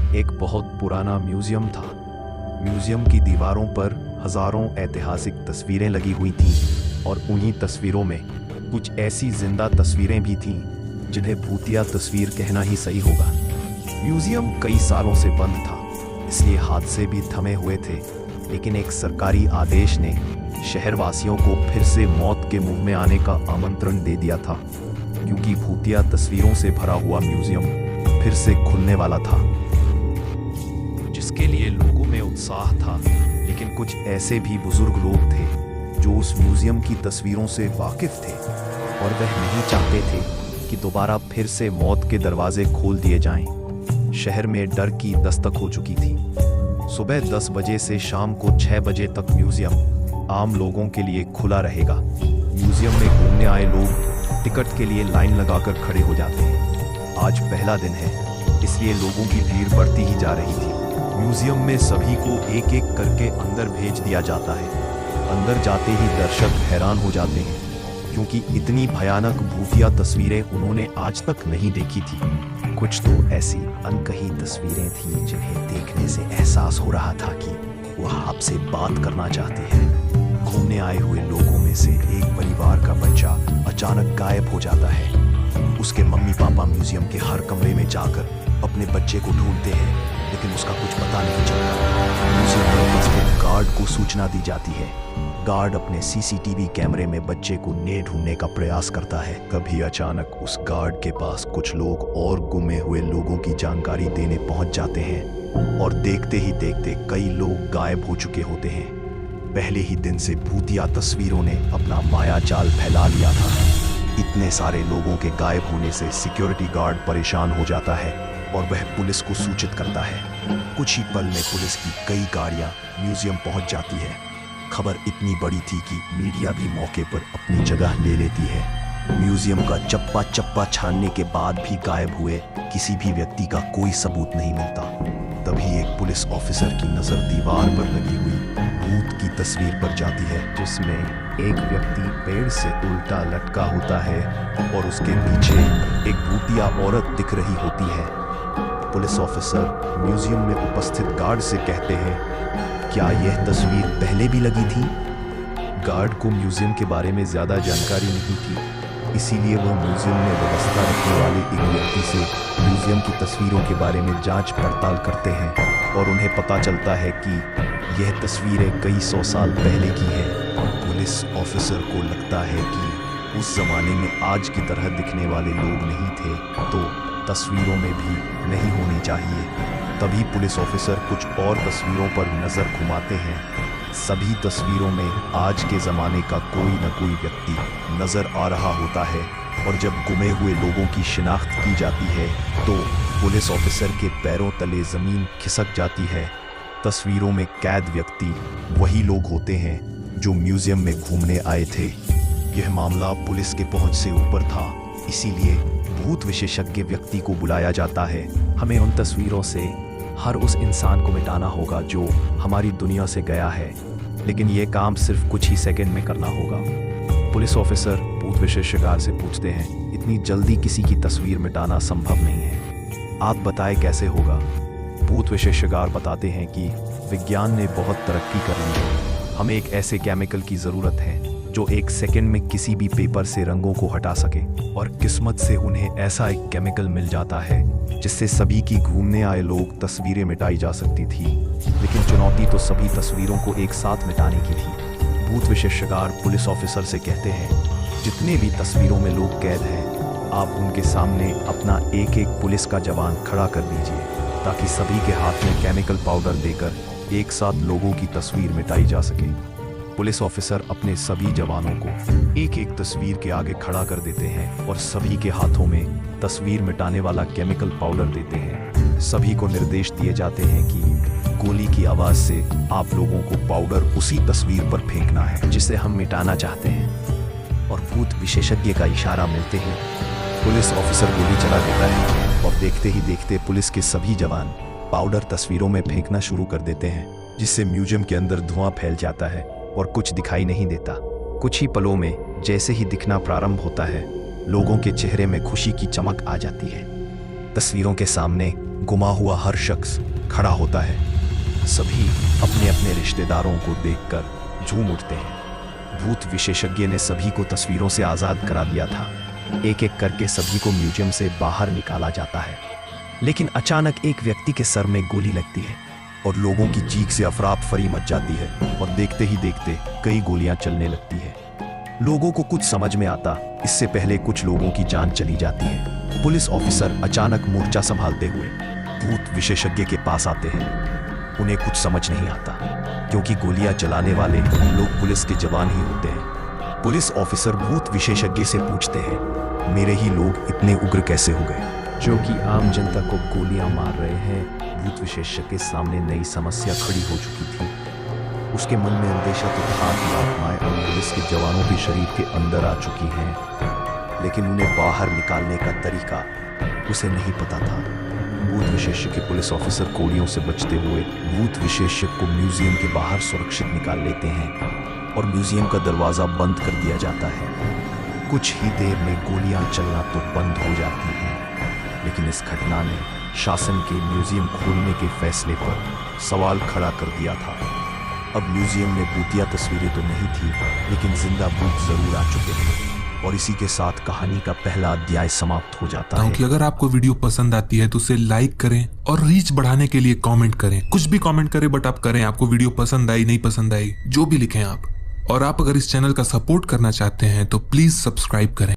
एक बहुत पुराना म्यूजियम था। म्यूजियम की दीवारों पर हजारों ऐतिहासिक तस्वीरें लगी हुई थीं और उन्हीं तस्वीरों में कुछ ऐसी जिंदा तस्वीरें भी थीं जिन्हें भूतिया तस्वीर कहना ही सही होगा। म्यूजियम कई सालों से बंद था, इसलिए हादसे भी थमे हुए थे, लेकिन एक सरकारी आदेश ने शहरवासियों को फिर से मौत के मुंह में आने का आमंत्रण दे दिया था, क्योंकि भूतिया तस्वीरों से भरा हुआ म्यूजियम फिर से खुलने वाला था, जिसके लिए लोगों में उत्साह था। लेकिन कुछ ऐसे भी बुजुर्ग लोग थे जो उस म्यूजियम की तस्वीरों से वाकिफ थे और वह नहीं चाहते थे कि दोबारा फिर से मौत के दरवाजे खोल दिए जाएं। शहर में डर की दस्तक हो चुकी थी। सुबह 10 बजे से शाम को 6 बजे तक म्यूजियम आम लोगों के लिए खुला रहेगा। म्यूजियम में घूमने आए लोग टिकट के लिए लाइन लगाकर खड़े हो जाते हैं। आज पहला दिन है, इसलिए लोगों की भीड़ बढ़ती ही जा रही थी। म्यूजियम में सभी को एक एक करके अंदर भेज दिया जाता है। अंदर जाते ही दर्शक हैरान हो जाते हैं, क्योंकि इतनी भयानक भूतिया तस्वीरें उन्होंने आज तक नहीं देखी थी। कुछ तो ऐसी अनकही तस्वीरें थीं जिन्हें देखने से एहसास हो रहा था कि वह आपसे बात करना चाहते हैं। घूमने आए हुए लोगों में से एक परिवार का बच्चा अचानक गायब हो जाता है। उसके मम्मी पापा म्यूजियम के हर कमरे में जाकर अपने बच्चे को ढूंढते हैं, लेकिन उसका कुछ पता नहीं चलता। म्यूजियम में उपस्थित गार्ड को सूचना दी जाती है। गार्ड अपने सीसीटीवी कैमरे में बच्चे को ढूंढने का प्रयास करता है। कभी अचानक उस गार्ड के पास कुछ लोग और गुमे हुए लोगों की जानकारी देने पहुंच जाते हैं और देखते ही देखते कई लोग गायब हो चुके होते हैं। पहले ही दिन से भूतिया तस्वीरों ने अपना माया जाल फैला लिया था। इतने सारे लोगों के गायब होने से सिक्योरिटी गार्ड परेशान हो जाता है और वह पुलिस को सूचित करता है। कुछ ही पल में पुलिस की कई गाड़ियां म्यूजियम पहुंच जाती है। खबर इतनी बड़ी थी कि मीडिया भी मौके पर अपनी जगह ले लेती है। म्यूजियम का चप्पा चप्पा छानने के बाद भी गायब हुए किसी भी व्यक्ति का कोई सबूत नहीं मिलता। तभी एक पुलिस ऑफिसर की नजर दीवार पर लगी हुई भूत की तस्वीर पर जाती है, जिसमें एक व्यक्ति पेड़ से उल्टा लटका होता है और उसके पीछे एक भूतिया औरत दिख रही होती है। पुलिस ऑफिसर म्यूजियम में उपस्थित गार्ड से कहते हैं, क्या यह तस्वीर पहले भी लगी थी? गार्ड को म्यूजियम के बारे में ज्यादा जानकारी नहीं थी, इसीलिए वह म्यूजियम में व्यवस्था रखने वाले एक व्यक्ति से म्यूजियम की तस्वीरों के बारे में जांच पड़ताल करते हैं और उन्हें पता चलता है कि यह तस्वीरें कई 100 साल पहले की हैं। पुलिस ऑफिसर को लगता है कि उस जमाने में आज की तरह दिखने वाले लोग नहीं थे, तो तस्वीरों में भी नहीं होनी चाहिए। तभी पुलिस ऑफिसर कुछ और तस्वीरों पर नजर घुमाते हैं। सभी तस्वीरों में आज के जमाने का कोई न कोई व्यक्ति नजर आ रहा होता है और जब गुमे हुए लोगों की शिनाख्त की जाती है तो पुलिस ऑफिसर के पैरों तले जमीन खिसक जाती है। तस्वीरों में कैद व्यक्ति वही लोग होते हैं जो म्यूजियम में घूमने आए थे। यह मामला पुलिस के पहुंच से ऊपर था, इसीलिए भूत विशेषज्ञ व्यक्ति को बुलाया जाता है। हमें उन तस्वीरों से हर उस इंसान को मिटाना होगा जो हमारी दुनिया से गया है, लेकिन यह काम सिर्फ कुछ ही सेकंड में करना होगा। पुलिस ऑफिसर भूत विशेषज्ञ से पूछते हैं, इतनी जल्दी किसी की तस्वीर मिटाना संभव नहीं है, आप बताएं कैसे होगा? भूत विशेषज्ञ बताते हैं कि विज्ञान ने बहुत तरक्की कर ली है। हमें एक ऐसे केमिकल की ज़रूरत है जो 1 सेकंड में किसी भी पेपर से रंगों को हटा सके, और किस्मत से उन्हें ऐसा एक केमिकल मिल जाता है जिससे सभी की घूमने आए लोग तस्वीरें मिटाई जा सकती थी। लेकिन चुनौती तो सभी तस्वीरों को एक साथ मिटाने की थी। भूत विशेषज्ञ पुलिस ऑफिसर से कहते हैं, जितने भी तस्वीरों में लोग कैद हैं, आप उनके सामने अपना एक एक पुलिस का जवान खड़ा कर दीजिए, ताकि सभी के हाथ में केमिकल पाउडर देकर एक साथ लोगों की तस्वीर मिटाई जा सके। पुलिस ऑफिसर अपने सभी जवानों को एक एक तस्वीर के आगे खड़ा कर देते हैं और सभी के हाथों में तस्वीर मिटाने वाला केमिकल पाउडर देते हैं। सभी को निर्देश दिए जाते हैं कि गोली की आवाज से आप लोगों को पाउडर उसी तस्वीर पर फेंकना है जिसे हम मिटाना चाहते हैं। और भूत विशेषज्ञ का इशारा मिलते ही पुलिस ऑफिसर गोली चला देता है और देखते ही देखते पुलिस के सभी जवान पाउडर तस्वीरों में फेंकना शुरू कर देते हैं, जिससे म्यूजियम के अंदर धुआं फैल जाता है और कुछ दिखाई नहीं देता। कुछ ही पलों में जैसे ही दिखना प्रारंभ होता है, लोगों के चेहरे में खुशी की चमक आ जाती है। तस्वीरों के सामने गुमा हुआ हर शख्स खड़ा होता है। सभी अपने अपने रिश्तेदारों को देखकर झूम उठते हैं। भूत विशेषज्ञ ने सभी को तस्वीरों से आजाद करा दिया था। एक एक करके सभी को म्यूजियम से बाहर निकाला जाता है, लेकिन अचानक एक व्यक्ति के सर में गोली लगती है और लोगों की चीख से अफरा तफरी मच जाती है और देखते ही देखते कई गोलियां चलने लगती है। लोगों को कुछ समझ में आता इससे पहले कुछ लोगों की जान चली जाती है। पुलिस ऑफिसर अचानक मोर्चा संभालते हुए भूत विशेषज्ञ के पास आते हैं। उन्हें कुछ समझ नहीं आता क्योंकि गोलियां चलाने वाले लोग पुलिस के जवान ही होते हैं। पुलिस ऑफिसर भूत विशेषज्ञ से पूछते हैं, मेरे ही लोग इतने उग्र कैसे हो गए जो कि आम जनता को गोलियां मार रहे हैं? भूत विशेषज्ञ के सामने नई समस्या खड़ी हो चुकी थी। उसके मन में अंदेशा तो था कि आत्माएं और पुलिस के जवानों के शरीर के अंदर आ चुकी हैं, लेकिन उन्हें बाहर निकालने का तरीका उसे नहीं पता था। भूत विशेषज्ञ पुलिस ऑफिसर गोलियों से बचते हुए भूत विशेषज्ञ को म्यूजियम के बाहर सुरक्षित निकाल लेते हैं और म्यूजियम का दरवाजा बंद कर दिया जाता है। कुछ ही देर में गोलियां चलना तो बंद हो जाती हैं, लेकिन इस घटना ने शासन के म्यूजियम खोलने के फैसले पर सवाल खड़ा कर दिया था। अब म्यूजियम में भूतिया तस्वीरें तो नहीं थी, लेकिन जिंदा भूत जरूर आ चुके थे और इसी के साथ कहानी का पहला अध्याय समाप्त हो जाता है। कि अगर आपको वीडियो पसंद आती है तो उसे लाइक करें और रीच बढ़ाने के लिए कमेंट करें। कुछ भी कमेंट करें, बट आप करें। आपको वीडियो पसंद आई, नहीं पसंद आई, जो भी लिखें आप। और आप अगर इस चैनल का सपोर्ट करना चाहते हैं तो प्लीज सब्सक्राइब करें।